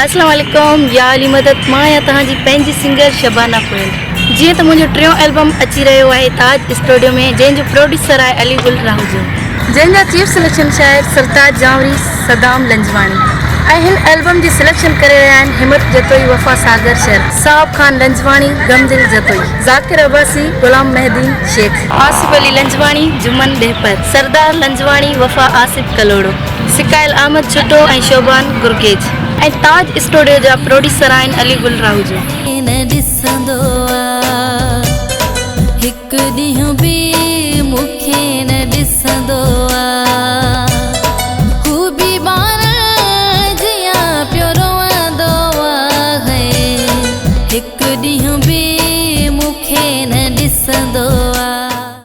अस्सलाम वालेकुम या अली मदद मां या तहांजी पंहिंजी सिंगर शबाना फुल जीअं त मुंहिंजो टियों एल्बम अची रहियो आहे ताज स्टूडियो में, जंहिंजो प्रोड्यूसर आहे अली गुल राहुजो, जंहिंजा चीफ सिलेक्शन शायर सरताज जावरी, सदाम लंजवाणी ऐं हिन एल्बम जी सिलेक्शन करे रहिया आहिनि हिम्मत जतोई, वफ़ा सागर शहर, साहब खान लंजवाणी, गमदिल जतोई, ज़ाकिर अब्बासी, गुलाम मेहदीन शेख, आसिफ अली लंजवाणी, जुमन डेहपर, सरदार लंजवाणी, वफ़ा आसिफ कलोड़ो, सिकाइल अहमद छुटो ऐं शोबान गुरगेज ऐं ताज स्टूडियो जा प्रोड्यूसर आहिनि अली गुल राहुजो। हिकु ॾींहुं बि मूंखे न ॾिसंदो आहे।